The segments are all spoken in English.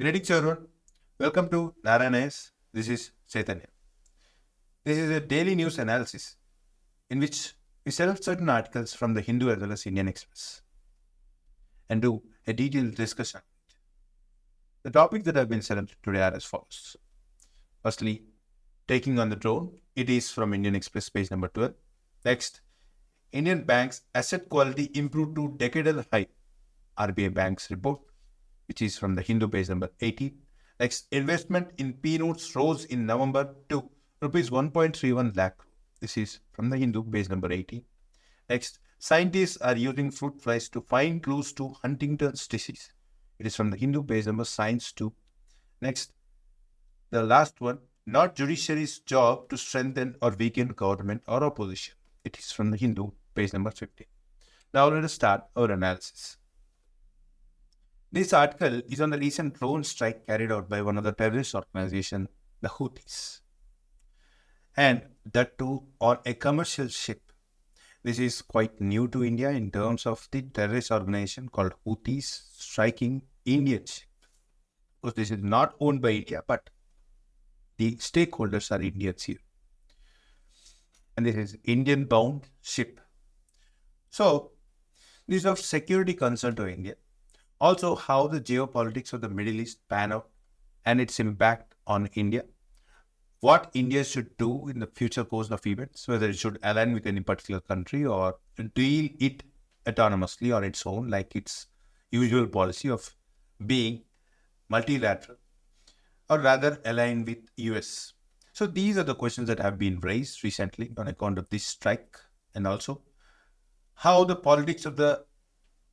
Greetings everyone. Welcome to Narayana's. This is Chaitanya. This is a daily news analysis in which we select certain articles from the Hindu as well as Indian Express and do a detailed discussion. The topics that have been selected today are as follows. Firstly, taking on the drone. It is from Indian Express page number 12. Next, Indian banks asset quality improved to decadal high. RBI Bank's report, which is from the Hindu page number 18. Next, investment in P-notes rose in November to rupees 1.31 lakh. This is from the Hindu page number 18. Next, scientists are using fruit flies to find clues to Huntington's disease. It is from the Hindu page number Science 2. Next, the last one, not judiciary's job to strengthen or weaken government or opposition. It is from the Hindu page number 15. Now let us start our analysis. This article is on the recent drone strike carried out by one of the terrorist organizations, the Houthis. And that too on a commercial ship. This is quite new to India in terms of the terrorist organization called Houthis striking Indian ship. Because this is not owned by India, but the stakeholders are Indians here. And this is Indian-bound ship. So, this is of security concern to India. Also, how the geopolitics of the Middle East pan out and its impact on India. What India should do in the future course of events, whether it should align with any particular country or deal it autonomously on its own, like its usual policy of being multilateral, or rather align with US. So these are the questions that have been raised recently on account of this strike, and also how the politics of the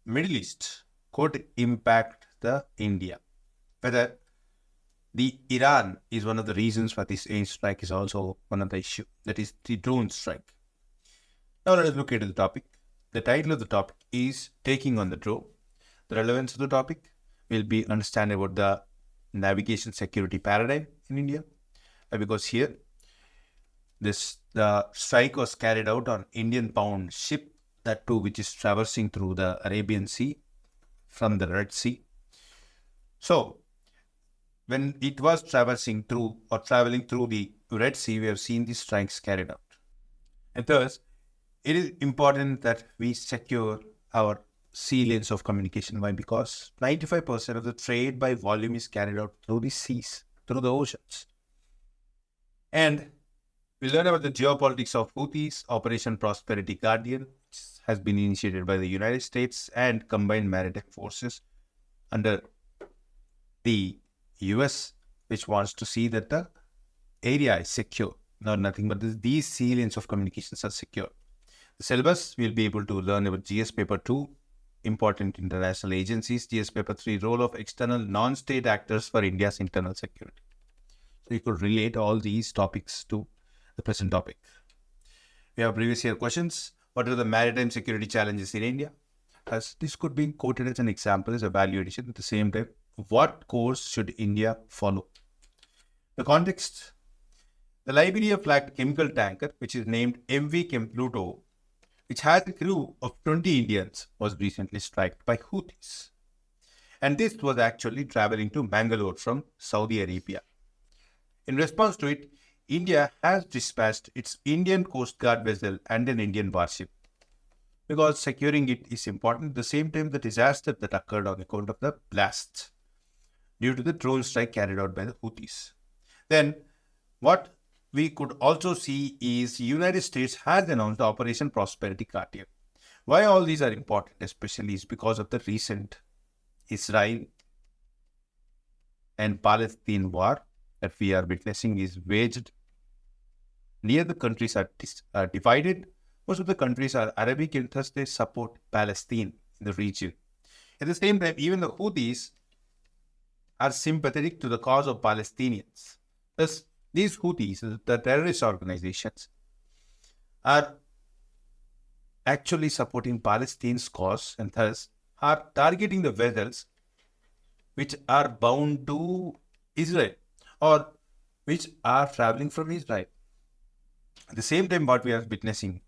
Middle East could impact the India. Whether the Iran is one of the reasons for this air strike is also one of the issue. That is the drone strike. Now let us look at the topic. The title of the topic is Taking on the Drone. The relevance of the topic will be understand about the navigation security paradigm in India. Because here, the strike was carried out on Indian-bound ship, that too which is traversing through the Arabian Sea from the Red Sea. So, when it was traversing through or traveling through the Red Sea, we have seen these strikes carried out. And thus, it is important that we secure our sea lanes of communication. Why? Because 95% of the trade by volume is carried out through the seas, through the oceans. And we learn about the geopolitics of Houthis, Operation Prosperity Guardian, which has been initiated by the United States and combined maritime forces under the US, which wants to see that the area is secure. Not nothing but these sea lanes of communications are secure. The syllabus will be able to learn about GS Paper 2, important international agencies, GS Paper 3, role of external non-state actors for India's internal security. So you could relate all these topics to the present topic. We have previous year questions. What are the maritime security challenges in India? As this could be quoted as an example as a value addition. At the same time, what course should India follow? The context. The Liberia flagged chemical tanker, which is named MV Chem Pluto, which has a crew of 20 Indians, was recently struck by Houthis. And this was actually traveling to Bangalore from Saudi Arabia. In response to it, India has dispatched its Indian Coast Guard vessel and an Indian warship. Because securing it is important. At the same time, the disaster that occurred on account of the blasts due to the drone strike carried out by the Houthis. Then, what we could also see is the United States has announced Operation Prosperity Guardian. Why all these are important, especially, is because of the recent Israel and Palestine war that we are witnessing is waged. Near the countries are divided. Most of the countries are Arabic and thus they support Palestine in the region. At the same time, even the Houthis are sympathetic to the cause of Palestinians. Thus, these Houthis, the terrorist organizations, are actually supporting Palestine's cause and thus are targeting the vessels which are bound to Israel or which are traveling from Israel. At the same time, what we are witnessing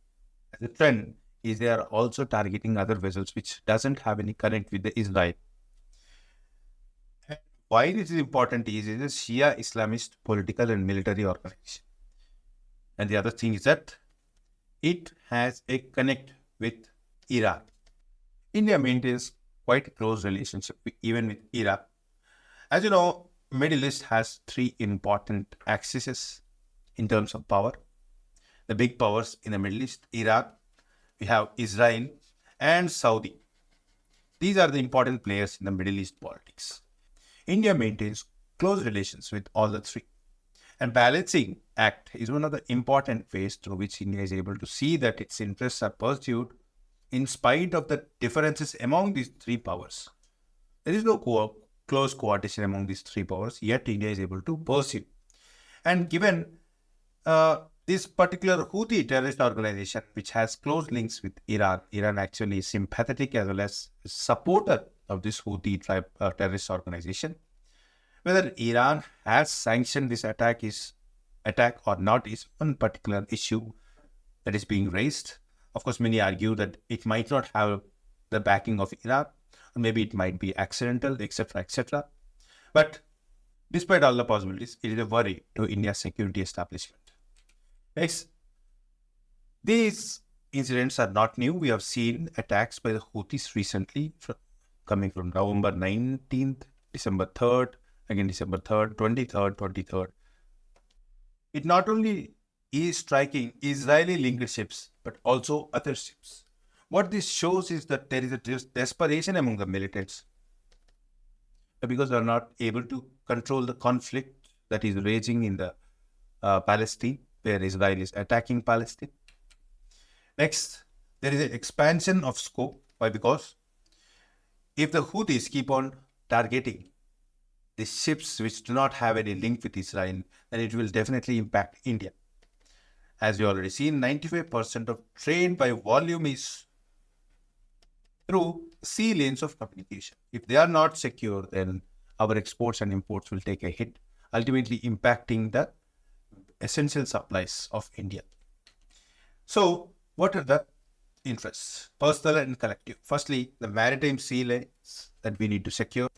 as a trend is they are also targeting other vessels which doesn't have any connect with the Israel. why this is important is it is a Shia Islamist political and military organization. And the other thing is that it has a connect with Iran. India maintains quite a close relationship even with Iran. As you know, Middle East has three important axes in terms of power. The big powers in the Middle East, Iran, we have Israel and Saudi. These are the important players in the Middle East politics. India maintains close relations with all the three. And balancing act is one of the important ways through which India is able to see that its interests are pursued in spite of the differences among these three powers. There is no close coordination among these three powers, yet India is able to pursue. And given this particular Houthi terrorist organization, which has close links with Iran, Iran actually is sympathetic as well as a supporter of this Houthi terrorist organization. Whether Iran has sanctioned this attack or not is one particular issue that is being raised. Of course, many argue that it might not have the backing of Iran, or maybe it might be accidental, etc., etc. But despite all the possibilities, it is a worry to India's security establishment. Next, these incidents are not new. We have seen attacks by the Houthis recently, coming from November 19th, December 3rd, again December 3rd, 23rd. It not only is striking Israeli linked ships, but also other ships. What this shows is that there is a desperation among the militants because they are not able to control the conflict that is raging in the Palestine, where Israel is attacking Palestine. Next, there is an expansion of scope. Why? Because if the Houthis keep on targeting the ships which do not have any link with Israel, then it will definitely impact India. As we already seen, 95% of trade by volume is through sea lanes of communication. If they are not secure, then our exports and imports will take a hit, ultimately impacting the essential supplies of India. So, what are the interests? Personal and collective. Firstly, the maritime sea lanes that we need to secure,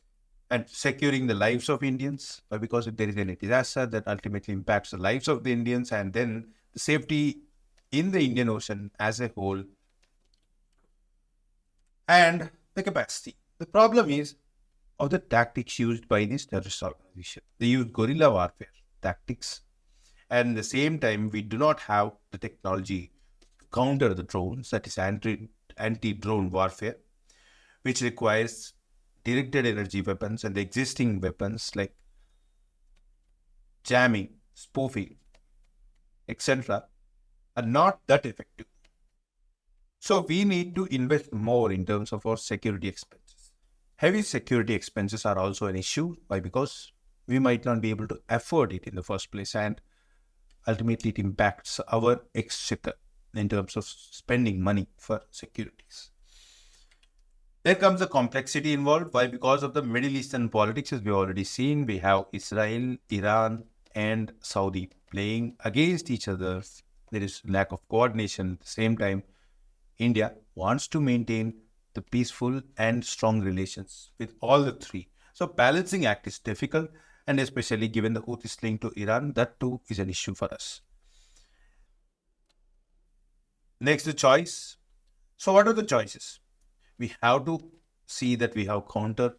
and securing the lives of Indians, because if there is any disaster that ultimately impacts the lives of the Indians, and then the safety in the Indian Ocean as a whole, and the capacity. The problem is of the tactics used by this terrorist organization. They use guerrilla warfare tactics, and at the same time, we do not have the technology to counter the drones, that is anti-drone warfare, which requires directed energy weapons, and the existing weapons like jamming, spoofing, etc. are not that effective. So we need to invest more in terms of our security expenses. Heavy security expenses are also an issue. Why? Because we might not be able to afford it in the first place, and ultimately it impacts our exchequer in terms of spending money for securities. There comes the complexity involved. Why? Because of the Middle Eastern politics, as we've already seen, we have Israel, Iran, and Saudi playing against each other. There is lack of coordination. At the same time, India wants to maintain the peaceful and strong relations with all the three. So balancing act is difficult, and especially given the Houthis link to Iran, that too is an issue for us. Next, the choice. So what are the choices? We have to see that we have counter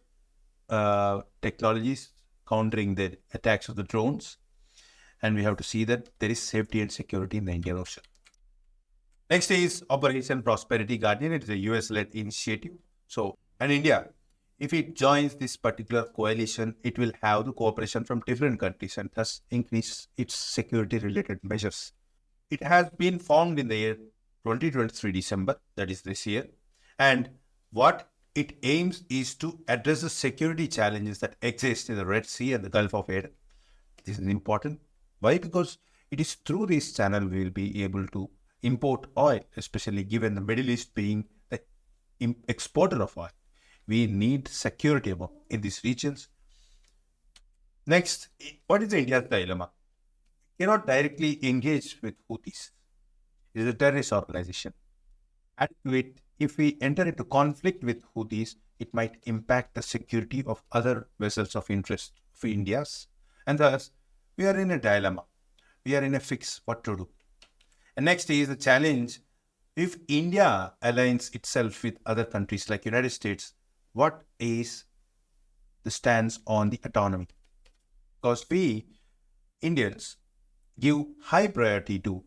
technologies countering the attacks of the drones, and we have to see that there is safety and security in the Indian Ocean. Next is Operation Prosperity Guardian. It is a US-led initiative. So, and India, if it joins this particular coalition, it will have the cooperation from different countries and thus increase its security-related measures. It has been formed in the year 2023 December, that is this year, and what it aims is to address the security challenges that exist in the Red Sea and the Gulf of Aden. This is important. Why? Because it is through this channel we will be able to import oil, especially given the Middle East being the exporter of oil. We need security in these regions. Next, what is India's dilemma? We cannot directly engage with Houthis. It is a terrorist organization. Add to it, if we enter into conflict with Houthis, it might impact the security of other vessels of interest for India's. And thus, we are in a dilemma. We are in a fix what to do. And next is the challenge. If India aligns itself with other countries like United States, what is the stance on the autonomy? Because we Indians give high priority to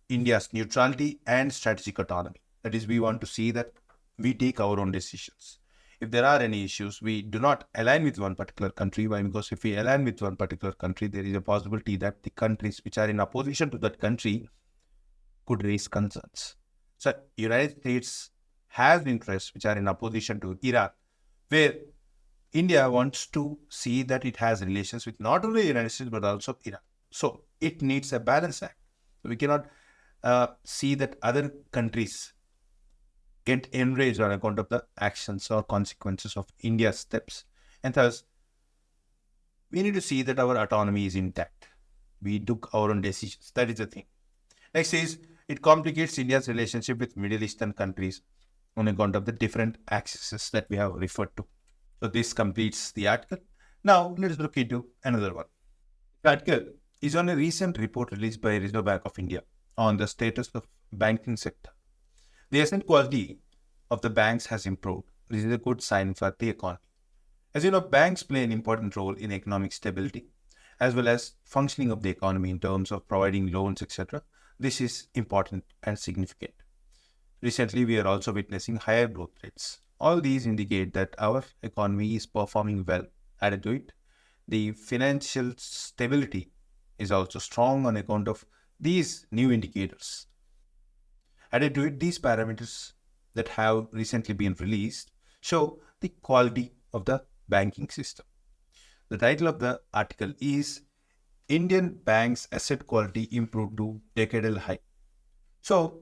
India's neutrality and strategic autonomy. That is, we want to see that we take our own decisions. If there are any issues, we do not align with one particular country. Why? Because if we align with one particular country, there is a possibility that the countries which are in opposition to that country could raise concerns. So, United States has interests which are in opposition to Iran, where India wants to see that it has relations with not only the United States but also Iran. So, it needs a balance act. So we cannot see that other countries get enraged on account of the actions or consequences of India's steps. And thus, we need to see that our autonomy is intact. We took our own decisions. That is the thing. Next is, it complicates India's relationship with Middle Eastern countries on account of the different axes that we have referred to. So this completes the article. Now, let's look into another one. The article is on a recent report released by Reserve Bank of India on the status of banking sector. The asset quality of the banks has improved. This is a good sign for the economy. As you know, banks play an important role in economic stability as well as functioning of the economy in terms of providing loans, etc. This is important and significant. Recently, we are also witnessing higher growth rates. All these indicate that our economy is performing well. Added to it, the financial stability is also strong on account of these new indicators. Added to it, these parameters that have recently been released show the quality of the banking system. The title of the article is Indian Banks Asset Quality Improved to Decadal High. So,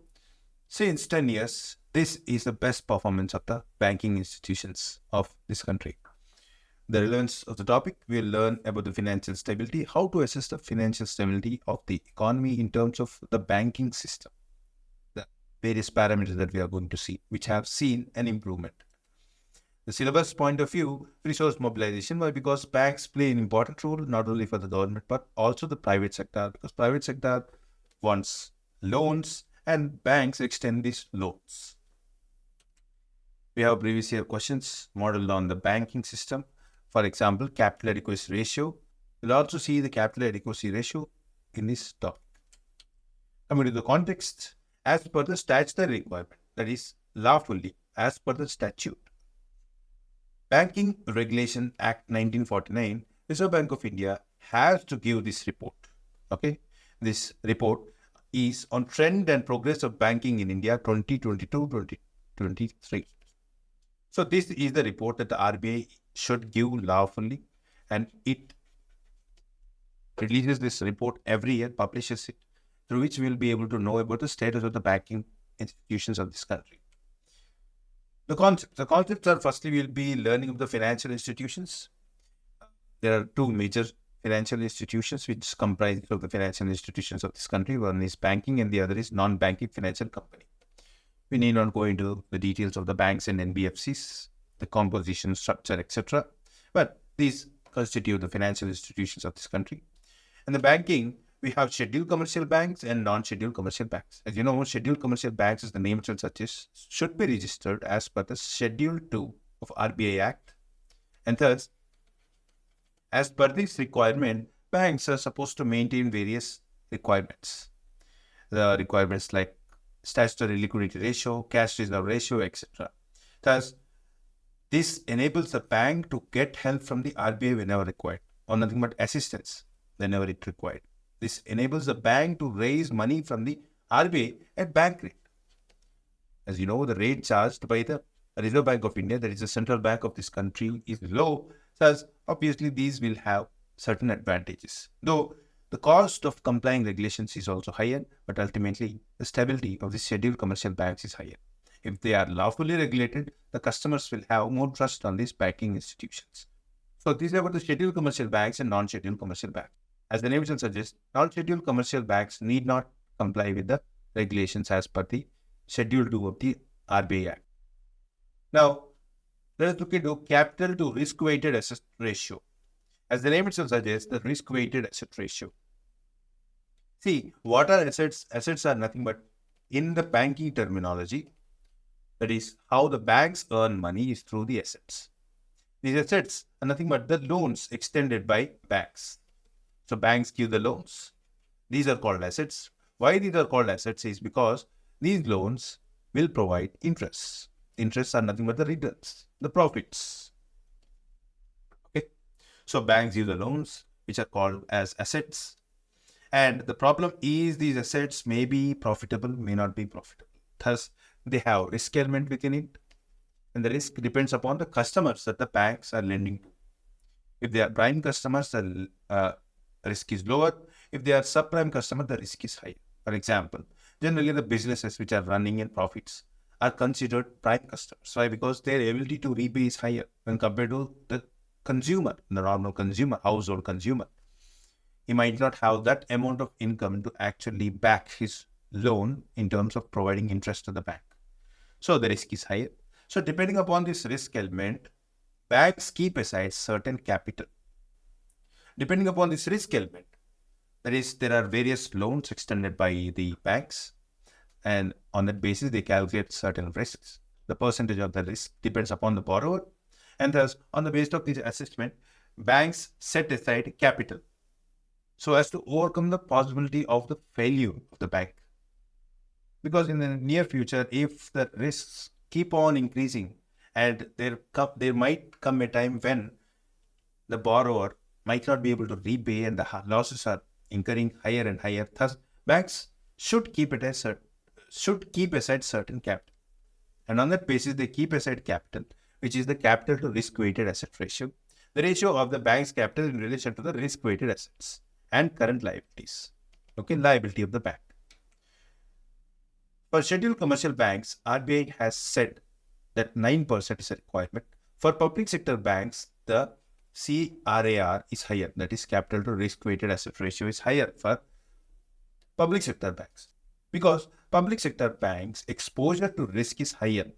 since 10 years, this is the best performance of the banking institutions of this country. The relevance of the topic, we'll learn about the financial stability, how to assess the financial stability of the economy in terms of the banking system, the various parameters that we are going to see, which have seen an improvement. The syllabus point of view, resource mobilization, why? Because banks play an important role not only for the government but also the private sector, because private sector wants loans and banks extend these loans. We have previous year questions modeled on the banking system. For example, capital adequacy ratio. We'll also see the capital adequacy ratio in this topic. Coming to the context, as per the statutory requirement, that is lawfully, as per the statute. Banking Regulation Act 1949, Reserve Bank of India has to give this report. Okay, this report is on trend and progress of banking in India 2022-2023. So this is the report that the RBI should give lawfully, and it releases this report every year, publishes it, through which we will be able to know about the status of the banking institutions of this country. The concepts are, firstly, we will be learning of the financial institutions. There are two major financial institutions which comprise of the financial institutions of this country. One is banking and the other is non-banking financial company. We need not go into the details of the banks and NBFCs, the composition, structure, etc. But these constitute the financial institutions of this country. And the banking, we have scheduled commercial banks and non-scheduled commercial banks. As you know, scheduled commercial banks, as the name itself suggests, should be registered as per the Schedule 2 of RBI Act. And thus, as per this requirement, banks are supposed to maintain various requirements. The requirements like statutory liquidity ratio, cash reserve ratio, etc. Thus, this enables the bank to get help from the RBI whenever required, or nothing but assistance whenever it required. This enables the bank to raise money from the RBI at bank rate. As you know, the rate charged by the Reserve Bank of India, that is the central bank of this country, is low. Thus, obviously, these will have certain advantages. Though the cost of complying regulations is also higher, but ultimately, the stability of the scheduled commercial banks is higher. If they are lawfully regulated, the customers will have more trust on these banking institutions. So, these are about the scheduled commercial banks and non-scheduled commercial banks. As the name suggests, non-scheduled commercial banks need not comply with the regulations as per the Schedule 2 of the RBI Act. Now, let us look into capital to risk-weighted asset ratio. As the name itself suggests, the risk-weighted asset ratio. See, what are assets? Assets are nothing but, in the banking terminology, that is how the banks earn money is through the assets. These assets are nothing but the loans extended by banks. So banks give the loans. These are called assets. Why these are called assets is because these loans will provide interest. Interests are nothing but the returns, the profits. Okay. So banks give the loans, which are called as assets. And the problem is these assets may be profitable, may not be profitable. Thus, they have risk element within it. And the risk depends upon the customers that the banks are lending to. If they are prime customers, the risk is lower. If they are subprime customers, the risk is higher. For example, generally the businesses which are running in profits are considered prime customers. Why? Because their ability to repay is higher when compared to the consumer, the normal consumer, household consumer. He might not have that amount of income to actually back his loan in terms of providing interest to the bank. So the risk is higher. So depending upon this risk element, banks keep aside certain capital. Depending upon this risk element, that is, there are various loans extended by the banks, and on that basis, they calculate certain risks. The percentage of the risk depends upon the borrower, and thus, on the basis of this assessment, banks set aside capital so as to overcome the possibility of the failure of the bank. Because in the near future, if the risks keep on increasing, and there might come a time when the borrower might not be able to repay and the losses are incurring higher and higher. Thus, banks should keep aside certain capital. And on that basis, they keep aside capital, which is the capital to risk-weighted asset ratio, the ratio of the bank's capital in relation to the risk-weighted assets and current liabilities. Okay, liability of the bank. For scheduled commercial banks, RBI has said that 9% is a requirement. For public sector banks, the CRAR is higher, that is capital to risk-weighted asset ratio is higher for public sector banks. Because public sector banks' exposure to risk is higher.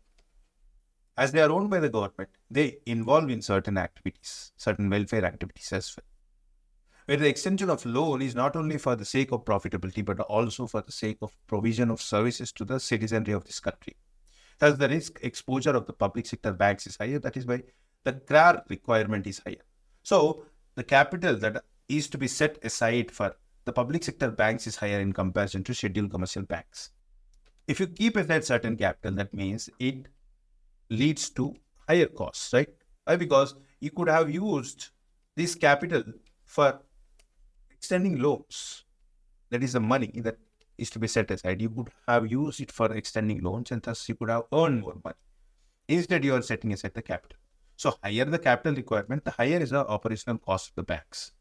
As they are owned by the government, they involve in certain activities, certain welfare activities as well. Where the extension of loan is not only for the sake of profitability, but also for the sake of provision of services to the citizenry of this country. Thus, the risk exposure of the public sector banks is higher. That is why the CRAR requirement is higher. So, the capital that is to be set aside for the public sector banks is higher in comparison to scheduled commercial banks. If you keep aside certain capital, that means it leads to higher costs, right? Why? Because you could have used this capital for extending loans. That is the money that is to be set aside. You could have used it for extending loans, and thus you could have earned more money. Instead, you are setting aside the capital. So, higher the capital requirement, the higher is the operational cost of the banks.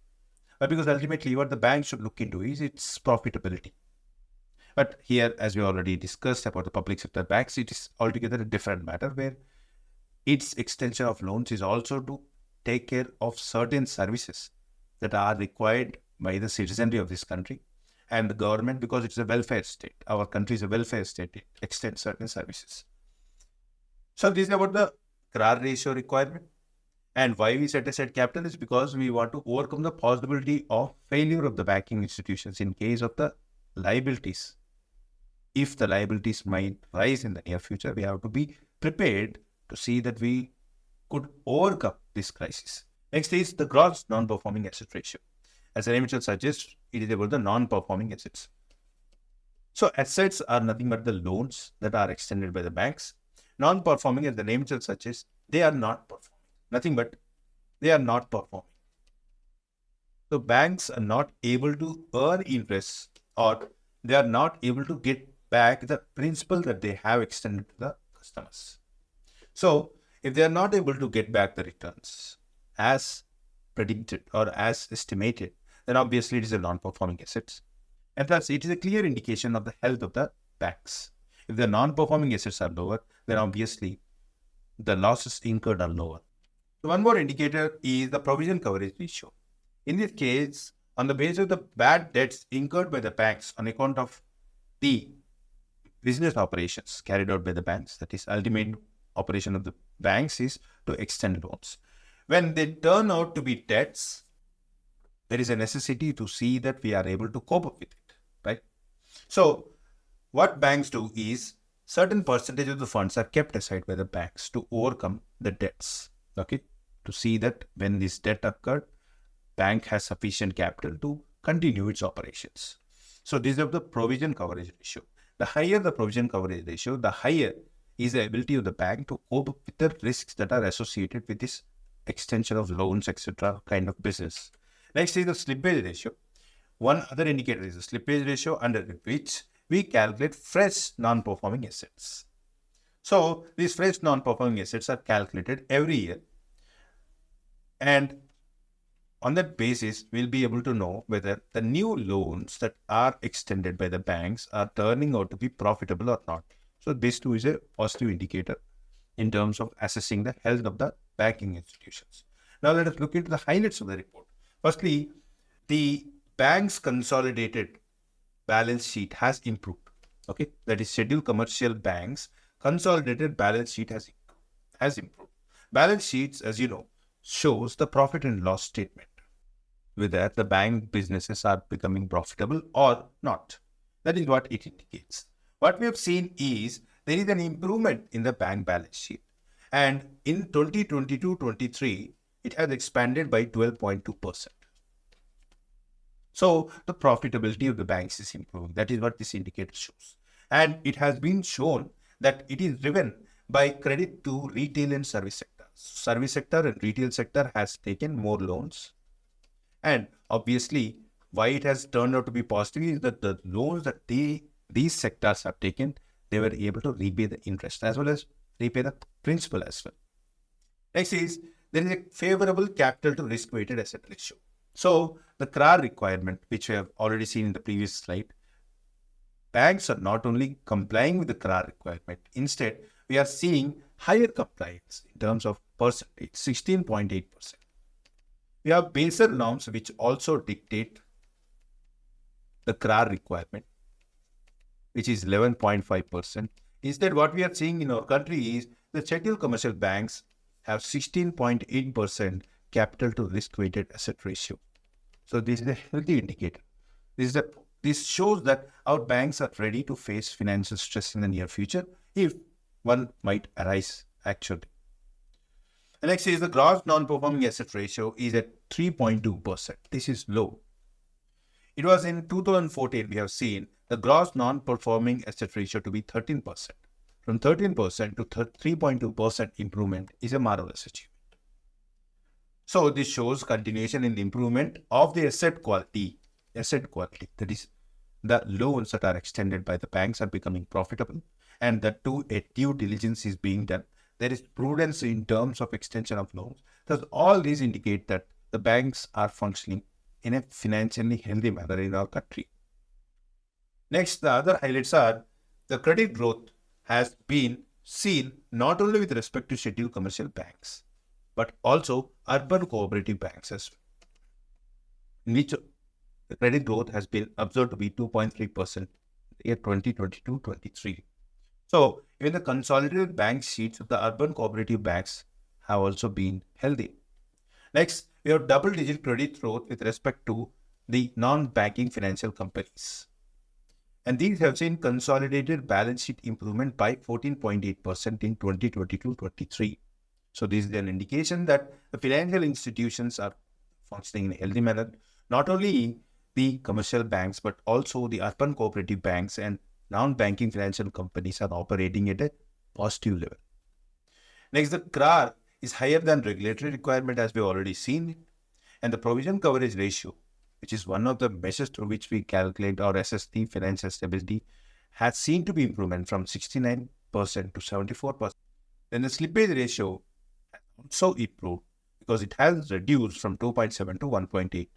But because ultimately what the bank should look into is its profitability. But here, as we already discussed about the public sector banks, it is altogether a different matter where its extension of loans is also to take care of certain services that are required by the citizenry of this country and the government, because it's a welfare state. Our country is a welfare state. It extends certain services. So this is about the CRAR ratio requirement. And why we set aside capital is because we want to overcome the possibility of failure of the banking institutions in case of the liabilities. If the liabilities might rise in the near future, we have to be prepared to see that we could overcome this crisis. Next is the gross non-performing asset ratio. As the name itself suggests, it is about the non-performing assets. So assets are nothing but the loans that are extended by the banks. Non-performing, as the name itself suggests, they are not performing. Nothing but they are not performing. So banks are not able to earn interest, or they are not able to get back the principal that they have extended to the customers. So if they are not able to get back the returns as predicted or as estimated, then obviously it is a non-performing assets. And thus it is a clear indication of the health of the banks. If the non-performing assets are lower, then obviously the losses incurred are lower. So one more indicator is the provision coverage ratio. In this case, on the basis of the bad debts incurred by the banks on account of the business operations carried out by the banks, that is, ultimate operation of the banks is to extend loans. When they turn out to be debts, there is a necessity to see that we are able to cope up with it, right? So what banks do is certain percentage of the funds are kept aside by the banks to overcome the debts, okay? To see that when this debt occurred, bank has sufficient capital to continue its operations. So this is the provision coverage ratio. The higher the provision coverage ratio, the higher is the ability of the bank to cope up with the risks that are associated with this extension of loans, etc. kind of business. Next is the slippage ratio. One other indicator is the slippage ratio, under which we calculate fresh non-performing assets. So these fresh non-performing assets are calculated every year, and on that basis, we'll be able to know whether the new loans that are extended by the banks are turning out to be profitable or not. So this too is a positive indicator in terms of assessing the health of the banking institutions. Now let us look into the highlights of the report. Firstly, the bank's consolidated balance sheet has improved. Okay, that is scheduled commercial banks consolidated balance sheet has improved. Balance sheets, as you know, shows the profit and loss statement, whether the bank businesses are becoming profitable or not. That is what it indicates. What we have seen is there is an improvement in the bank balance sheet, and in 2022-23 it has expanded by 12.2%. So the profitability of the banks is improving. That is what this indicator shows. And it has been shown that it is driven by credit to retail and service sector. Service sector and retail sector has taken more loans. And obviously, why it has turned out to be positive is that the loans that these sectors have taken, they were able to repay the interest as well as repay the principal as well. Next is, there is a favorable capital to risk weighted asset ratio. So the CRAR requirement, which we have already seen in the previous slide, banks are not only complying with the CRAR requirement, instead we are seeing higher compliance in terms of percentage, 16.8%. We have Basel norms which also dictate the CRAR requirement, which is 11.5%. Instead, what we are seeing in our country is the scheduled commercial banks have 16.8% capital to risk weighted asset ratio. So this is a healthy indicator. This shows that our banks are ready to face financial stress in the near future if one might arise actually. The next is the gross non-performing asset ratio is at 3.2%. This is low. It was in 2014 we have seen the gross non-performing asset ratio to be 13%. From 13% to 3.2% improvement is a marvelous achievement. So this shows continuation in the improvement of the asset quality. That is, the loans that are extended by the banks are becoming profitable, and that too a due diligence is being done. There is prudence in terms of extension of loans. Thus, all these indicate that the banks are functioning in a financially healthy manner in our country. Next, the other highlights are the credit growth has been seen not only with respect to scheduled commercial banks, but also urban cooperative banks as well, in which the credit growth has been observed to be 2.3% in the year 2022-23. So even the consolidated bank sheets of the urban cooperative banks have also been healthy. Next, we have double-digit credit growth with respect to the non-banking financial companies. And these have seen consolidated balance sheet improvement by 14.8% in 2022-23. So this is an indication that the financial institutions are functioning in a healthy manner. Not only the commercial banks, but also the urban cooperative banks and non-banking financial companies are operating at a positive level. Next, the CRAR is higher than regulatory requirement, as we've already seen. And the provision coverage ratio, which is one of the measures through which we calculate or assess the financial stability, has seen to be improvement from 69% to 74%. Then the slippage ratio has also improved because it has reduced from 2.7 to 1.8.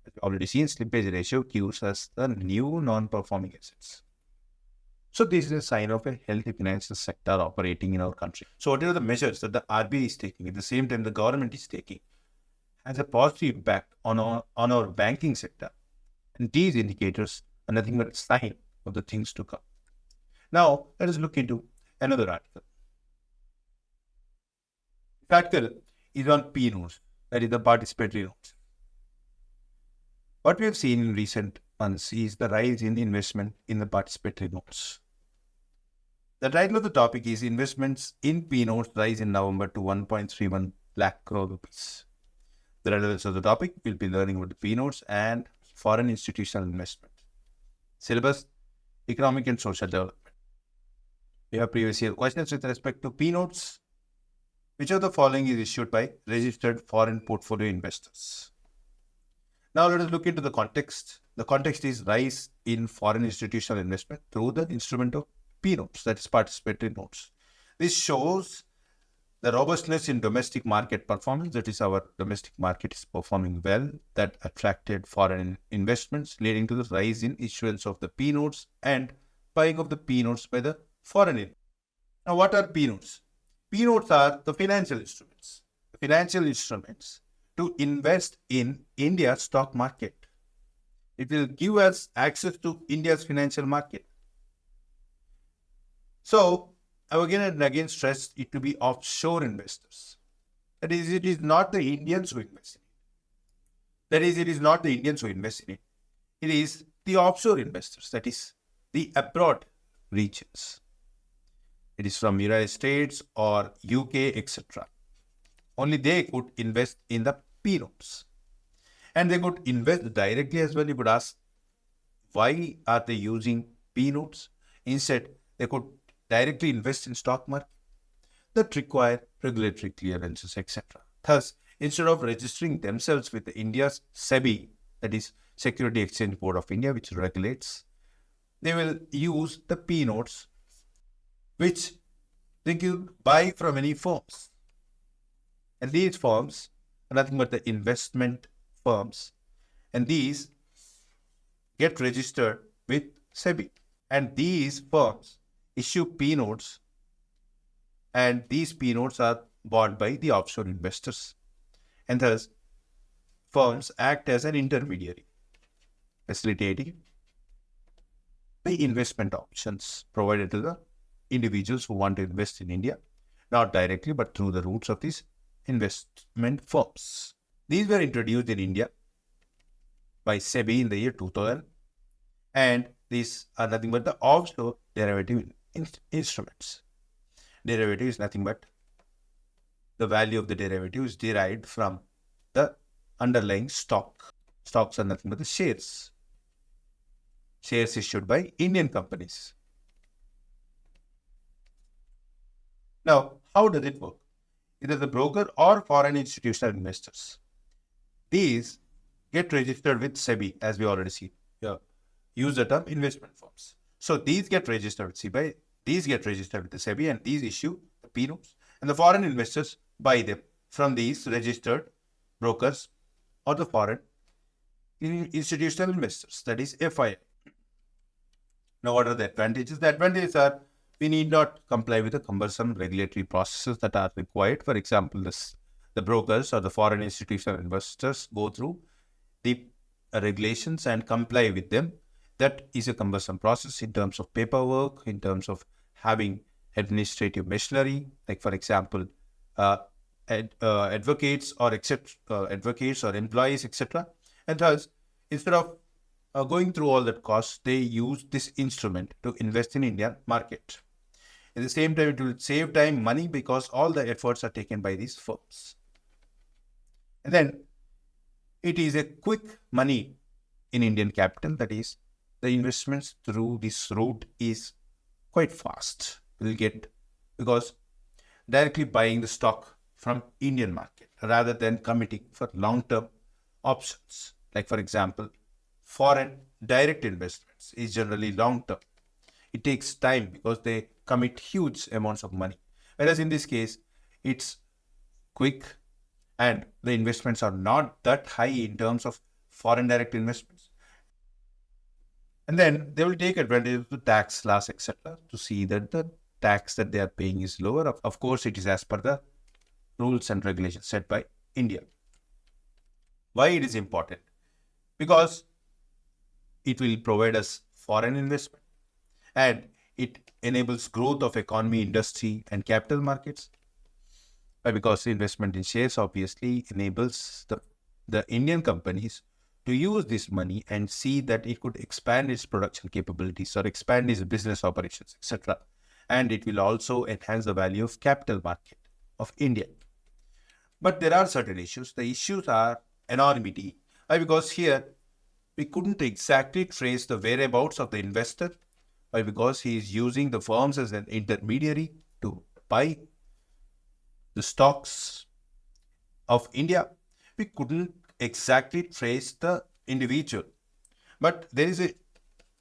As we've already seen, slippage ratio gives us the new non-performing assets. So this is a sign of a healthy financial sector operating in our country. So what are the measures that the RBI is taking, at the same time the government is taking, has a positive impact on our banking sector. And these indicators are nothing but a sign of the things to come. Now, let us look into another article. The article is on P notes, that is the participatory notes. What we have seen in recent months is the rise in investment in the participatory notes. The title of the topic is Investments in P notes rise in November to 1.31 lakh crore rupees. The relevance of the topic will be learning about the P notes and foreign institutional investment. Syllabus, economic and social development. We have previous year questions with respect to P notes. Which of the following is issued by registered foreign portfolio investors? Now let us look into the context. The context is rise in foreign institutional investment through the instrument of P notes, that is participatory notes. This shows the robustness in domestic market performance, that is our domestic market is performing well, that attracted foreign investments, leading to the rise in issuance of the P notes and buying of the P notes by the foreign investors. Now what are P notes? P notes are the financial instruments. The financial instruments to invest in India's stock market. It will give us access to India's financial market. So, I will again and again stress it to be offshore investors. That is, it is not the Indians who invest in it. That is, it is not the Indians who invest in it. It is the offshore investors, that is, the abroad regions. It is from United States or UK, etc. Only they could invest in the P notes. And they could invest directly as well. You could ask, why are they using P notes? Instead, they could directly invest in stock market that require regulatory clearances, etc. Thus, instead of registering themselves with India's SEBI, that is Security Exchange Board of India, which regulates, they will use the P notes, which they could buy from any firms. And these firms are nothing but the investment firms. And these get registered with SEBI. And these firms issue P notes. And these P notes are bought by the offshore investors. And thus, firms act as an intermediary, facilitating the investment options provided to the individuals who want to invest in India, not directly, but through the routes of these investment firms. These were introduced in India by SEBI in the year 2000, and these are nothing but the offshore derivative instruments. Derivative is nothing but the value of the derivative is derived from the underlying stock. Stocks are nothing but the shares. Shares issued by Indian companies. Now, how does it work? Either the broker or foreign institutional investors. These get registered with SEBI, as we already see. Use the term investment firms. So these get registered with SEBI, these get registered with the SEBI, and these issue the P notes. And the foreign investors buy them from these registered brokers or the foreign institutional investors, that is FII. Now, what are the advantages? The advantages are we need not comply with the cumbersome regulatory processes that are required. For example, the brokers or the foreign institutional investors go through the regulations and comply with them. That is a cumbersome process in terms of paperwork, in terms of having administrative machinery, like for example, advocates or advocates or employees, etc. And thus, instead of going through all that cost, they use this instrument to invest in Indian market. At the same time, it will save time, money, because all the efforts are taken by these firms. And then it is a quick money in Indian capital. That is, the investments through this route is quite fast. We'll get, because directly buying the stock from Indian market rather than committing for long-term options. Like for example, foreign direct investments is generally long-term. It takes time because they commit huge amounts of money. Whereas in this case, it's quick and the investments are not that high in terms of foreign direct investments. And then they will take advantage of the tax laws, etc. to see that the tax that they are paying is lower. Of course, it is as per the rules and regulations set by India. Why it is important? Because it will provide us foreign investment and it enables growth of economy, industry, and capital markets. Because investment in shares obviously enables the Indian companies to use this money and see that it could expand its production capabilities or expand its business operations, etc. And it will also enhance the value of capital market of India. But there are certain issues. The issues are enormity. Why? Because here we couldn't exactly trace the whereabouts of the investor. Why? Because he is using the firms as an intermediary to buy the stocks of India. We couldn't exactly trace the individual. But there is a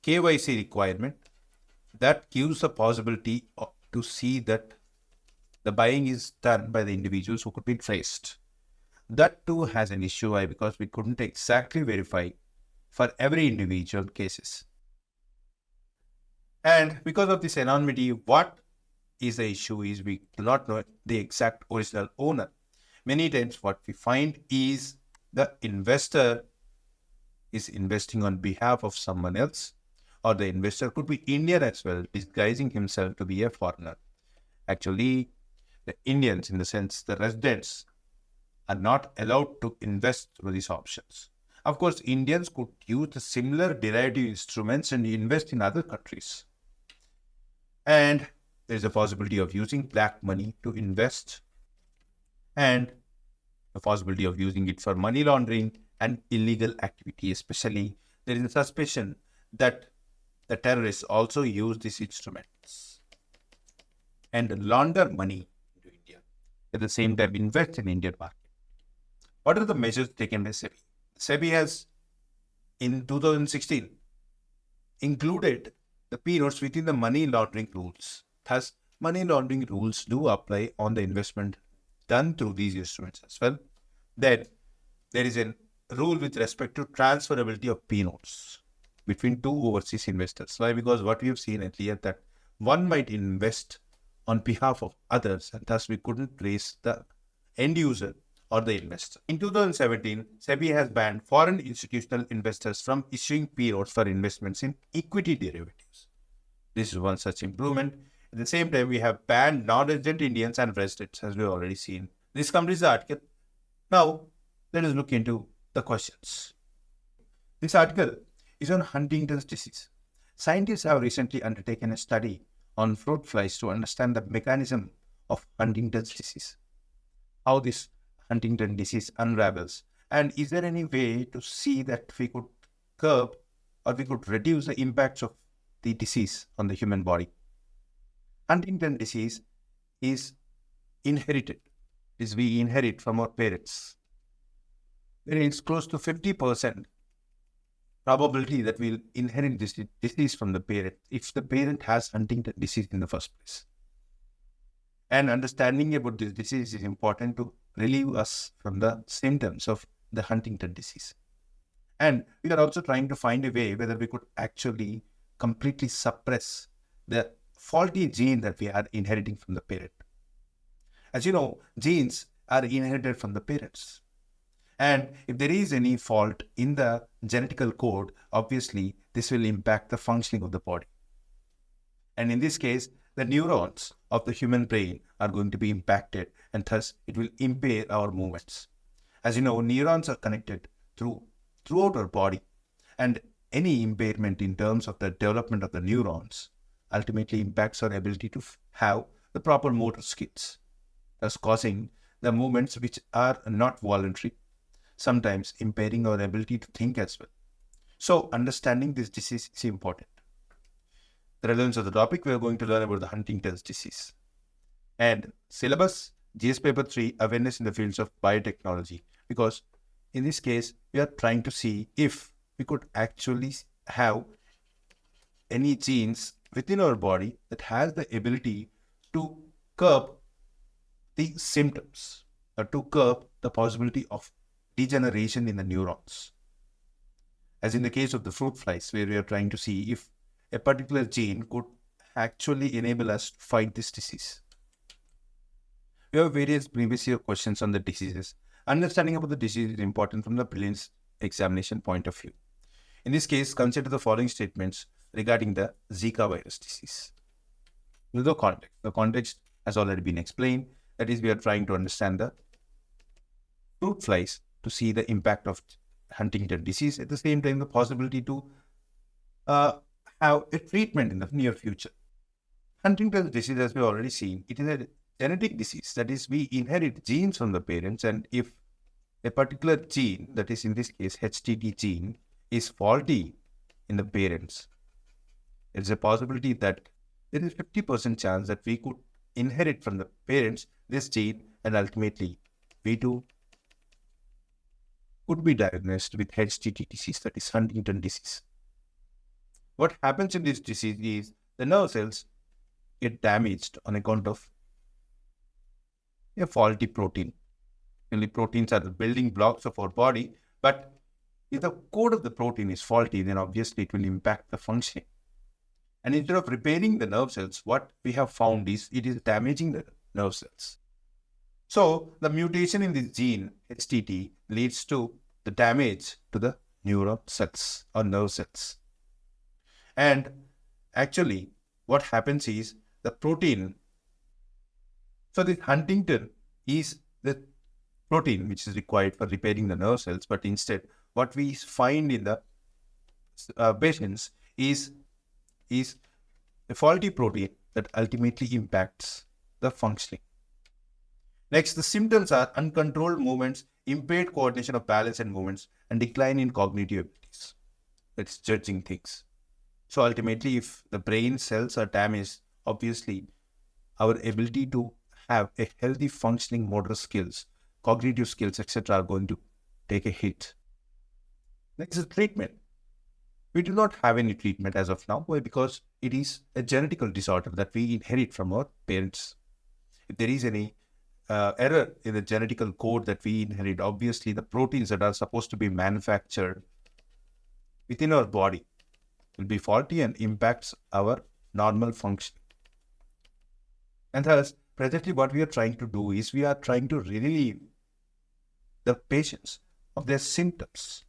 KYC requirement that gives the possibility to see that the buying is done by the individuals who could be traced. That too has an issue. Why? Because we couldn't exactly verify for every individual cases. And because of this anonymity, what is the issue is we do not know the exact original owner. Many times what we find is the investor is investing on behalf of someone else, or the investor could be Indian as well, disguising himself to be a foreigner. Actually, the Indians, in the sense the residents, are not allowed to invest through these options. Of course, Indians could use the similar derivative instruments and invest in other countries. And there is a possibility of using black money to invest, and the possibility of using it for money laundering and illegal activity. Especially, there is a suspicion that the terrorists also use these instruments and launder money into India, at the same time invest in Indian market. What are the measures taken by SEBI? SEBI has, in 2016, included the P-notes within the money laundering rules. Thus, money laundering rules do apply on the investment done through these instruments as well. Then, there is a rule with respect to transferability of P-notes between two overseas investors. Why? Because what we have seen earlier, that one might invest on behalf of others, and thus we couldn't trace the end user or the investor. In 2017, SEBI has banned foreign institutional investors from issuing P-notes for investments in equity derivatives. This is one such improvement. At the same time, we have banned non-resident Indians and residents, as we have already seen. This completes the article. Now, let us look into the questions. This article is on Huntington's disease. Scientists have recently undertaken a study on fruit flies to understand the mechanism of Huntington's disease, how this Huntington disease unravels, and is there any way to see that we could curb or we could reduce the impacts of the disease on the human body. Huntington disease is inherited, we inherit from our parents. There is close to 50% probability that we'll inherit this disease from the parent if the parent has Huntington disease in the first place. And understanding about this disease is important to relieve us from the symptoms of the Huntington disease. And we are also trying to find a way whether we could actually completely suppress the faulty gene that we are inheriting from the parent. As you know, genes are inherited from the parents. And if there is any fault in the genetical code, obviously this will impact the functioning of the body. And in this case, the neurons of the human brain are going to be impacted, and thus it will impair our movements. As you know, neurons are connected throughout our body, and any impairment in terms of the development of the neurons ultimately impacts our ability to have the proper motor skills, thus causing the movements which are not voluntary, sometimes impairing our ability to think as well. So understanding this disease is important. The relevance of the topic, we are going to learn about the Huntington's disease. And syllabus, GS paper 3, awareness in the fields of biotechnology. Because in this case, we are trying to see if we could actually have any genes within our body that has the ability to curb the symptoms or to curb the possibility of degeneration in the neurons. As in the case of the fruit flies, where we are trying to see if a particular gene could actually enable us to fight this disease. We have various previous year questions on the diseases. Understanding about the disease is important from the prelims examination point of view. In this case, consider the following statements regarding the Zika virus disease. With the context. The context has already been explained. That is, we are trying to understand the fruit flies to see the impact of Huntington disease. At the same time, the possibility to uh, have a treatment in the near future. Huntington's disease, as we already seen, it is a genetic disease. That is, we inherit genes from the parents, and if a particular gene, that is in this case HTT gene, is faulty in the parents, there is a possibility that there is 50% chance that we could inherit from the parents this gene, and ultimately we too could be diagnosed with HTT disease, that is Huntington disease. What happens in this disease is the nerve cells get damaged on account of a faulty protein. Really, proteins are the building blocks of our body, but if the code of the protein is faulty, then obviously it will impact the functioning. And instead of repairing the nerve cells, what we have found is it is damaging the nerve cells. So the mutation in this gene, HTT, leads to the damage to the neuron cells or nerve cells. And actually, what happens is the protein. So this Huntington is the protein which is required for repairing the nerve cells, but instead, what we find in the patients is a faulty protein that ultimately impacts the functioning. Next, the symptoms are uncontrolled movements, impaired coordination of balance and movements, and decline in cognitive abilities. That's judging things. So ultimately, if the brain cells are damaged, obviously, our ability to have a healthy functioning motor skills, cognitive skills, etc. are going to take a hit. Next is treatment. We do not have any treatment as of now. Why? Because it is a genetical disorder that we inherit from our parents. If there is any error in the genetical code that we inherit, obviously the proteins that are supposed to be manufactured within our body will be faulty and impacts our normal function. And thus, presently what we are trying to do is we are trying to relieve the patients of their symptoms.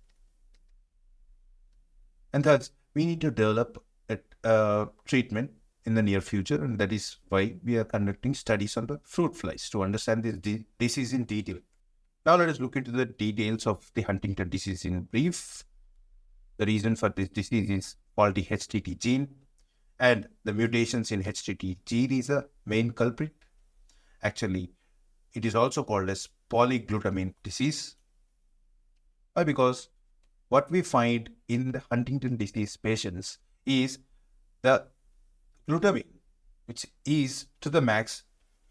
And thus, we need to develop a treatment in the near future, and that is why we are conducting studies on the fruit flies to understand this disease in detail. Now let us look into the details of the Huntington disease in brief. The reason for this disease is faulty HTT gene, and the mutations in HTT gene is a main culprit. Actually, it is also called as polyglutamine disease. Why? Because what we find in the Huntington disease patients is the glutamine, which is to the max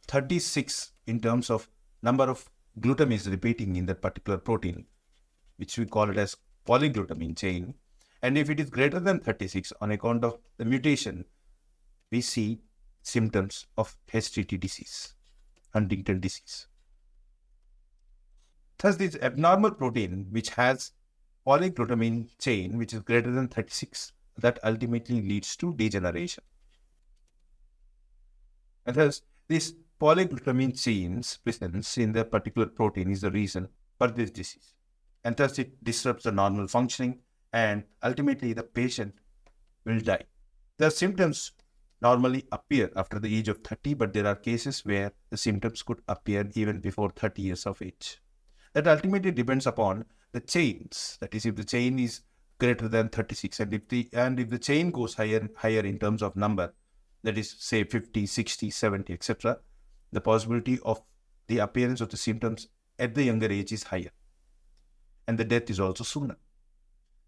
36 in terms of number of glutamies repeating in that particular protein, which we call it as polyglutamine chain. And if it is greater than 36 on account of the mutation, we see symptoms of HTT disease, Huntington disease. Thus, this abnormal protein, which has polyglutamine chain, which is greater than 36, that ultimately leads to degeneration. And thus, this polyglutamine chain's presence in the particular protein is the reason for this disease. And thus, it disrupts the normal functioning, and ultimately the patient will die. The symptoms normally appear after the age of 30, but there are cases where the symptoms could appear even before 30 years of age. That ultimately depends upon the chains. That is, if the chain is greater than 36, and if the chain goes higher in terms of number, that is, say 50, 60, 70, etc., the possibility of the appearance of the symptoms at the younger age is higher, and the death is also sooner.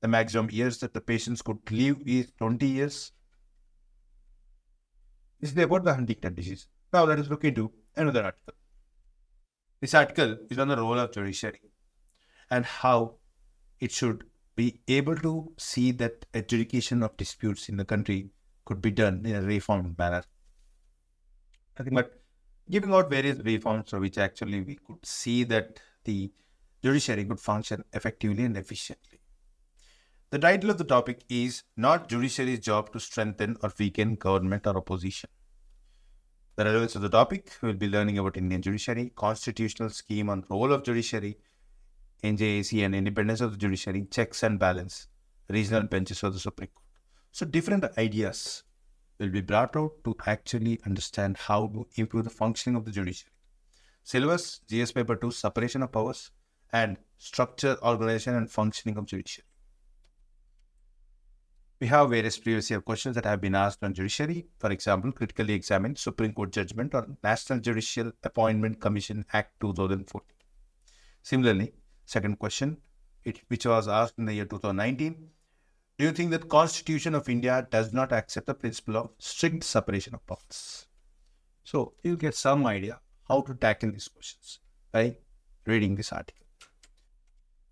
The maximum years that the patients could live is 20 years. This is about the Huntington disease. Now let us look into another article. This article is on the role of judiciary and how it should be able to see that adjudication of disputes in the country could be done in a reformed manner. Nothing but giving out various reforms for which actually we could see that the judiciary could function effectively and efficiently. The title of the topic is Not Judiciary's Job to Strengthen or Weaken Government or Opposition. The relevance of the topic, we will be learning about Indian judiciary, constitutional scheme on role of judiciary, NJAC and independence of the judiciary, checks and balance, regional benches of the Supreme Court. So different ideas will be brought out to actually understand how to improve the functioning of the judiciary. Syllabus, GS Paper 2, Separation of Powers, and Structure, Organization, and Functioning of Judiciary. We have various previous year questions that have been asked on judiciary. For example, critically examine Supreme Court judgment on National Judicial Appointment Commission Act 2014. Similarly, second question, which was asked in the year 2019, do you think that Constitution of India does not accept the principle of strict separation of powers? So you'll get some idea how to tackle these questions by reading this article.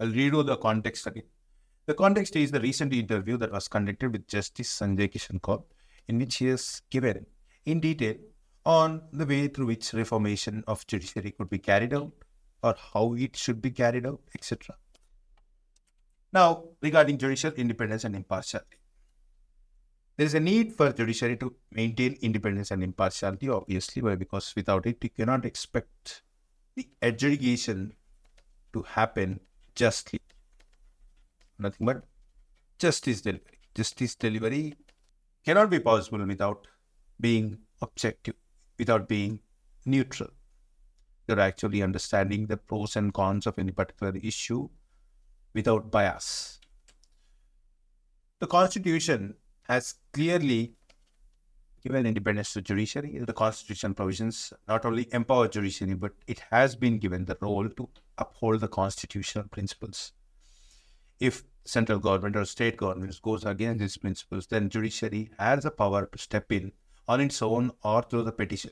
I'll read all the context again. The context is the recent interview that was conducted with Justice Sanjay Kishan Kaur, in which he has given in detail on the way through which reformation of judiciary could be carried out or how it should be carried out, etc. Now, regarding judicial independence and impartiality. There is a need for judiciary to maintain independence and impartiality, obviously, because without it, you cannot expect the adjudication to happen justly. Nothing but justice delivery. Justice delivery cannot be possible without being objective, without being neutral. You're actually understanding the pros and cons of any particular issue without bias. The Constitution has clearly given independence to judiciary. The Constitution provisions not only empower judiciary, but it has been given the role to uphold the constitutional principles. If central government or state governments goes against these principles, then judiciary has the power to step in on its own or through the petition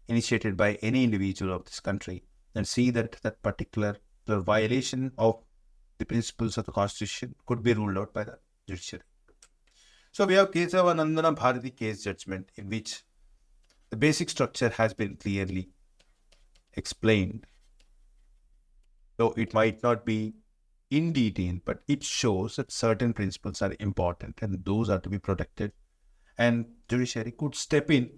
initiated by any individual of this country and see that that particular violation of the principles of the Constitution could be ruled out by the judiciary. So we have Kesavanandana Bharati case judgment, in which the basic structure has been clearly explained. Though it might not be in detail, but it shows that certain principles are important and those are to be protected. And judiciary could step in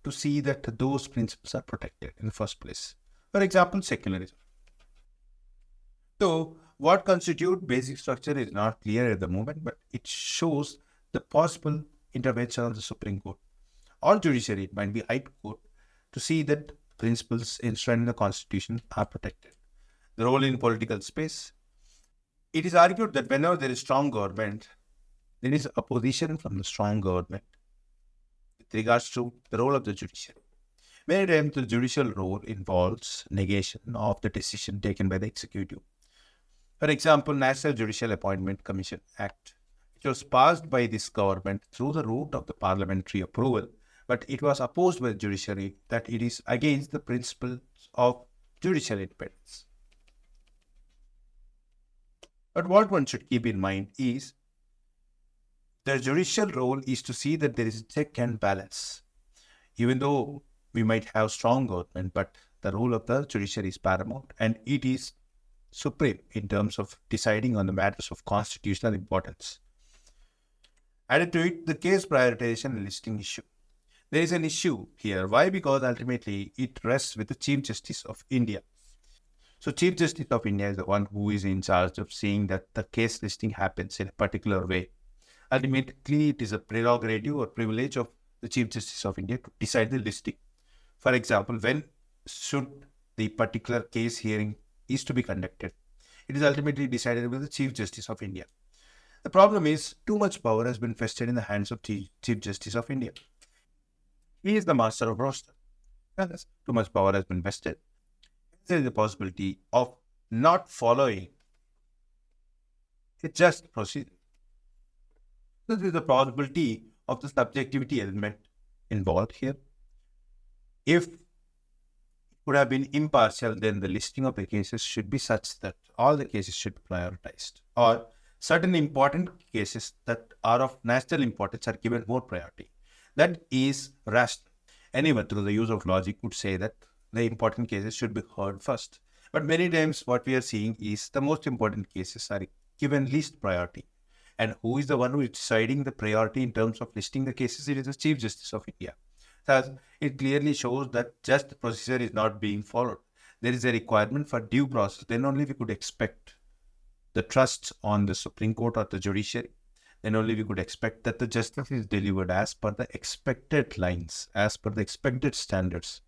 to see that those principles are protected in the first place. For example, secularism. So what constitutes basic structure is not clear at the moment, but it shows the possible intervention of the Supreme Court or judiciary, it might be High Court, to see that principles enshrined in the Constitution are protected. The role in political space. It is argued that whenever there is strong government, there is opposition from the strong government with regards to the role of the judiciary. Many times the judicial role involves negation of the decision taken by the executive. For example, National Judicial Appointment Commission Act, which was passed by this government through the route of the parliamentary approval, but it was opposed by the judiciary that it is against the principles of judicial independence. But what one should keep in mind is the judicial role is to see that there is a check and balance. Even though we might have strong government, but the role of the judiciary is paramount and it is supreme in terms of deciding on the matters of constitutional importance. Added to it, the case prioritization and listing issue. There is an issue here. Why? Because ultimately it rests with the Chief Justice of India. So Chief Justice of India is the one who is in charge of seeing that the case listing happens in a particular way. Ultimately, it is a prerogative or privilege of the Chief Justice of India to decide the listing. For example, when should the particular case hearing is to be conducted? It is ultimately decided by the Chief Justice of India. The problem is too much power has been vested in the hands of Chief Justice of India. He is the master of roster. Too much power has been vested. There is a possibility of not following a just procedure. There is a possibility of the subjectivity element involved here. If it would have been impartial, then the listing of the cases should be such that all the cases should be prioritized, or certain important cases that are of national importance are given more priority. That is rational. Anyone through the use of logic would say that the important cases should be heard first. But many times what we are seeing is the most important cases are given least priority. And who is the one who is deciding the priority in terms of listing the cases? It is the Chief Justice of India. Thus, it clearly shows that just procedure is not being followed. There is a requirement for due process. Then only we could expect the trust on the Supreme Court or the judiciary. then only we could expect that the justice is delivered as per the expected lines, as per the expected standards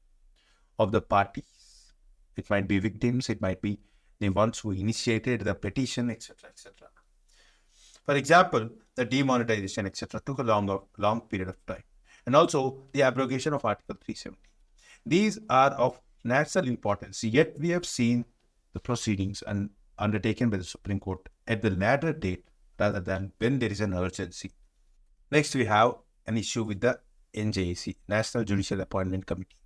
of the parties. It might be victims, it might be the ones who initiated the petition, etc., etc. For example, the demonetization, etc., took a long period of time. And also the abrogation of Article 370. These are of national importance, yet we have seen the proceedings and undertaken by the Supreme Court at the latter date rather than when there is an urgency. Next, we have an issue with the NJAC, National Judicial Appointment Committee.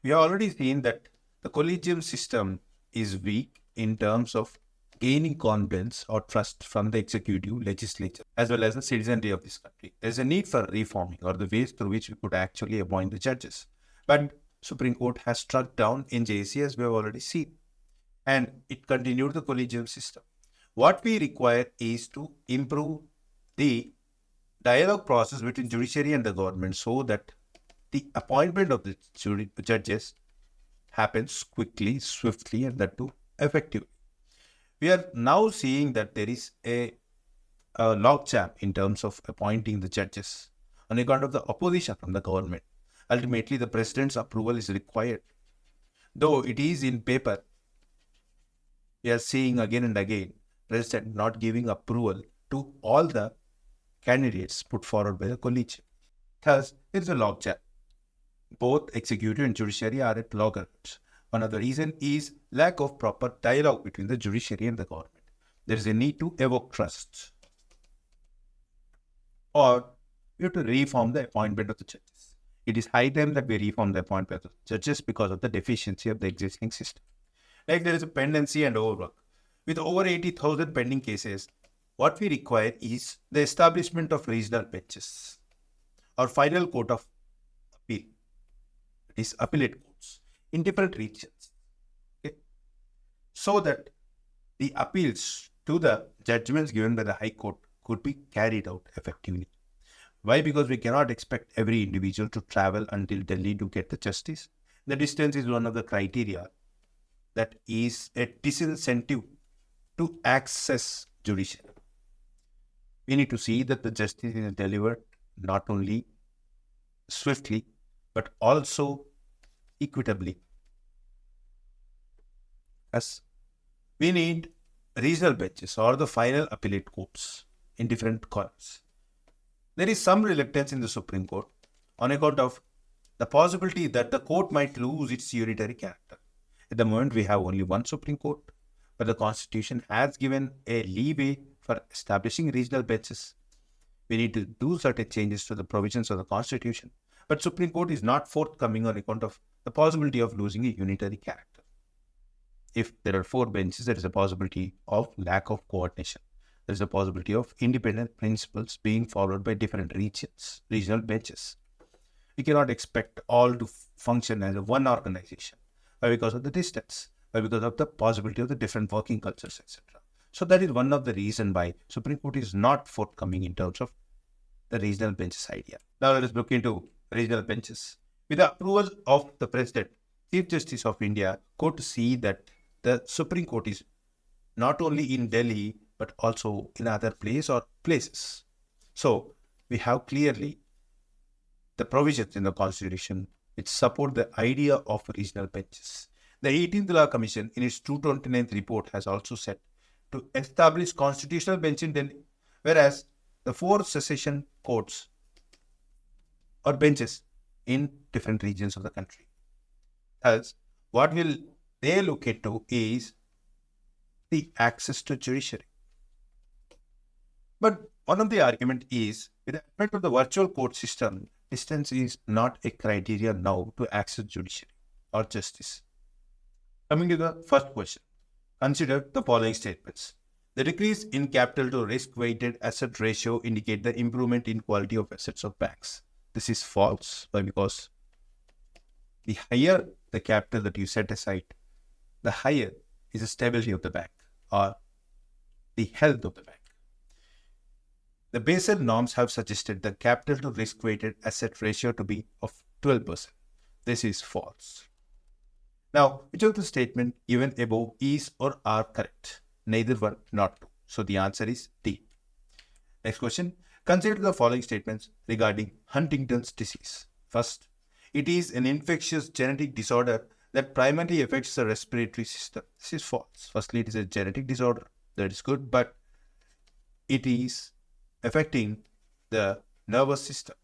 We have already seen that the collegium system is weak in terms of gaining confidence or trust from the executive, legislature, as well as the citizenry of this country. There is a need for reforming or the ways through which we could actually appoint the judges. But Supreme Court has struck down NJAC, as we have already seen, and it continued the collegium system. What we require is to improve the dialogue process between judiciary and the government so that the appointment of the judges happens quickly, swiftly, and that too effectively. We are now seeing that there is a logjam in terms of appointing the judges on account of the opposition from the government. Ultimately, the president's approval is required. Though it is in paper, we are seeing again and again president not giving approval to all the candidates put forward by the collegium. Thus, there is a logjam. Both executive and judiciary are at loggerheads. One of the reasons is lack of proper dialogue between the judiciary and the government. There is a need to evoke trust. Or we have to reform the appointment of the judges. It is high time that we reform the appointment of the judges because of the deficiency of the existing system. Like there is a pendency and overwork. With over 80,000 pending cases, what we require is the establishment of regional benches or final court of appeal. It is appellate courts in different regions. Okay? So that the appeals to the judgments given by the High Court could be carried out effectively. Why? Because we cannot expect every individual to travel until Delhi to get the justice. The distance is one of the criteria that is a disincentive to access judiciary. We need to see that the justice is delivered not only swiftly, but also equitably. As we need regional benches or the final appellate courts in different corners. There is some reluctance in the Supreme Court on account of the possibility that the court might lose its unitary character. At the moment, we have only one Supreme Court, but the Constitution has given a leeway for establishing regional benches. We need to do certain changes to the provisions of the Constitution, but Supreme Court is not forthcoming on account of the possibility of losing a unitary character. If there are 4 benches, there is a possibility of lack of coordination. There is a possibility of independent principles being followed by different regions, regional benches. We cannot expect all to function as one organization. Why? Because of the distance. Why? Because of the possibility of the different working cultures, etc. So that is one of the reasons why Supreme Court is not forthcoming in terms of the regional benches idea. Now let us look into regional benches. With the approval of the President, Chief Justice of India could see that the Supreme Court is not only in Delhi, but also in other places. So we have clearly the provisions in the Constitution which support the idea of regional benches. The 18th Law Commission in its 229th report has also said to establish constitutional bench in Delhi, whereas the 4 secession courts or benches in different regions of the country. Thus, what will they look into is the access to judiciary. But one of the argument is, with the advent of the virtual court system, distance is not a criteria now to access judiciary or justice. Coming to the first question, consider the following statements. The decrease in capital to risk-weighted asset ratio indicate the improvement in quality of assets of banks. This is false. Why? Because the higher the capital that you set aside, the higher is the stability of the bank or the health of the bank. The Basel norms have suggested the capital to risk-weighted asset ratio to be of 12%. This is false. Now, which of the statement given above is or are correct? Neither one, not two. So the answer is D. Next question. Consider the following statements regarding Huntington's disease. First, it is an infectious genetic disorder that primarily affects the respiratory system. This is false. Firstly, it is a genetic disorder. That is good, but it is affecting the nervous system.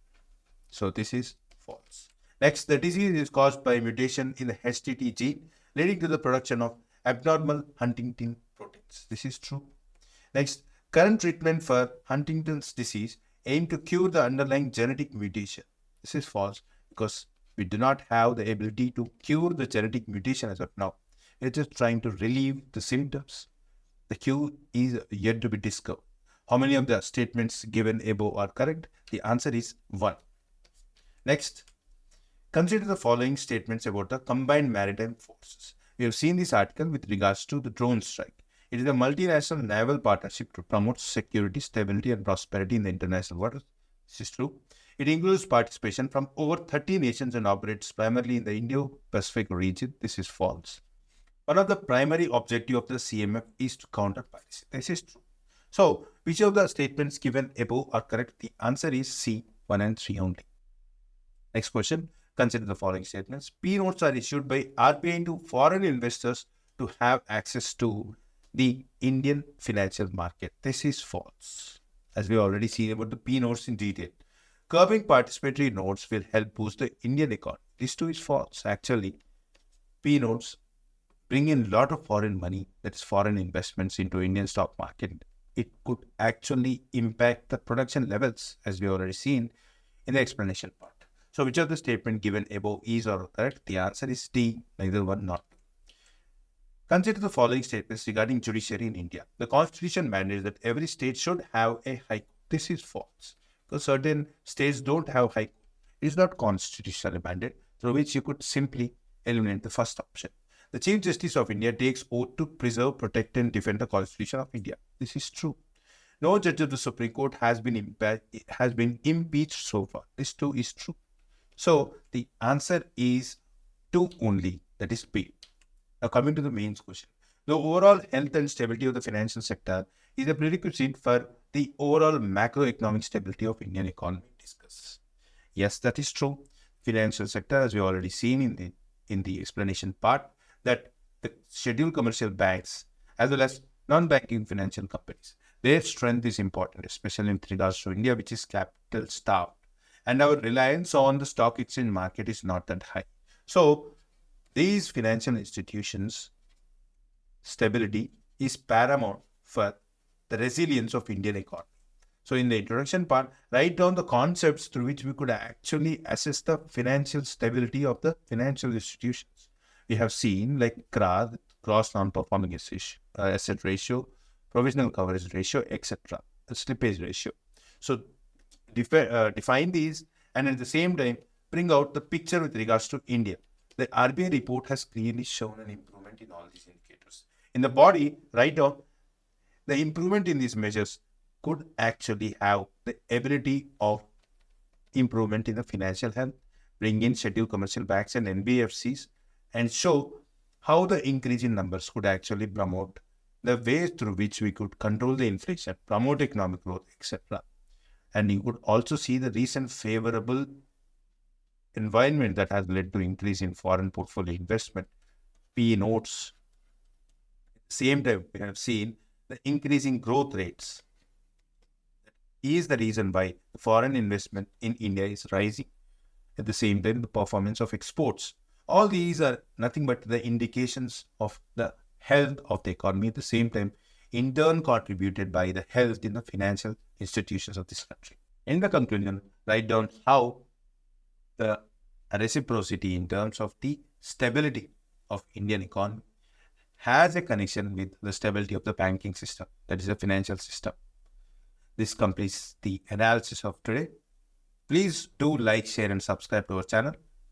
So this is false. Next, the disease is caused by mutation in the HTT gene, leading to the production of abnormal Huntington proteins. This is true. Next, current treatment for Huntington's disease aim to cure the underlying genetic mutation. This is false because we do not have the ability to cure the genetic mutation as of now. We are just trying to relieve the symptoms. The cure is yet to be discovered. How many of the statements given above are correct? The answer is 1. Next, consider the following statements about the combined maritime forces. We have seen this article with regards to the drone strike. It is a multinational naval partnership to promote security, stability, and prosperity in the international waters. This is true. It includes participation from over 30 nations and operates primarily in the Indo-Pacific region. This is false. One of the primary objectives of the CMF is to counter piracy. This is true. So, which of the statements given above are correct? The answer is C, 1 and 3 only. Next question. Consider the following statements. P-notes are issued by RBI to foreign investors to have access to the Indian financial market. This is false. As we already seen about the P-notes in detail. Curbing participatory notes will help boost the Indian economy. This too is false. Actually, P-notes bring in a lot of foreign money, that is foreign investments into Indian stock market. It could actually impact the production levels, as we already seen in the explanation part. So which of the statement given above is or correct? The answer is D, neither one nor two. Consider the following statements regarding judiciary in India. The constitution mandates that every state should have a high court. This is false, because certain states don't have high court. It is not constitutional mandate, through which you could simply eliminate the first option. The Chief Justice of India takes oath to preserve, protect, and defend the Constitution of India. This is true. No judge of the Supreme Court has been impeached so far. This too is true. So the answer is 2 only, that is B. Now coming to the main question. The overall health and stability of the financial sector is a prerequisite for the overall macroeconomic stability of Indian economy. Discuss. Yes, that is true. Financial sector, as we already seen in the explanation part, that the scheduled commercial banks as well as non-banking financial companies, their strength is important, especially in regards to India, which is capital starved. And our reliance on the stock exchange market is not that high. So these financial institutions' stability is paramount for the resilience of Indian economy. So in the introduction part, write down the concepts through which we could actually assess the financial stability of the financial institutions. We have seen like CRAR, gross non-performing asset ratio, provisional coverage ratio, etc. The slippage ratio. So define these, and at the same time bring out the picture with regards to India. The RBI report has clearly shown an improvement in all these indicators. In the body, write down the improvement in these measures could actually have the ability of improvement in the financial health, bring in scheduled commercial banks and NBFCs, and show how the increase in numbers could actually promote the ways through which we could control the inflation, promote economic growth, etc. And you could also see the recent favorable environment that has led to increase in foreign portfolio investment, P notes. At the same time, we have seen the increasing growth rates. That is the reason why the foreign investment in India is rising. At the same time, the performance of exports. All these are nothing but the indications of the health of the economy. At the same time, in turn contributed by the health in the financial institutions of this country. In the conclusion, write down how the reciprocity in terms of the stability of Indian economy has a connection with the stability of the banking system, that is the financial system. This completes the analysis of today. Please do like, share and subscribe to our channel.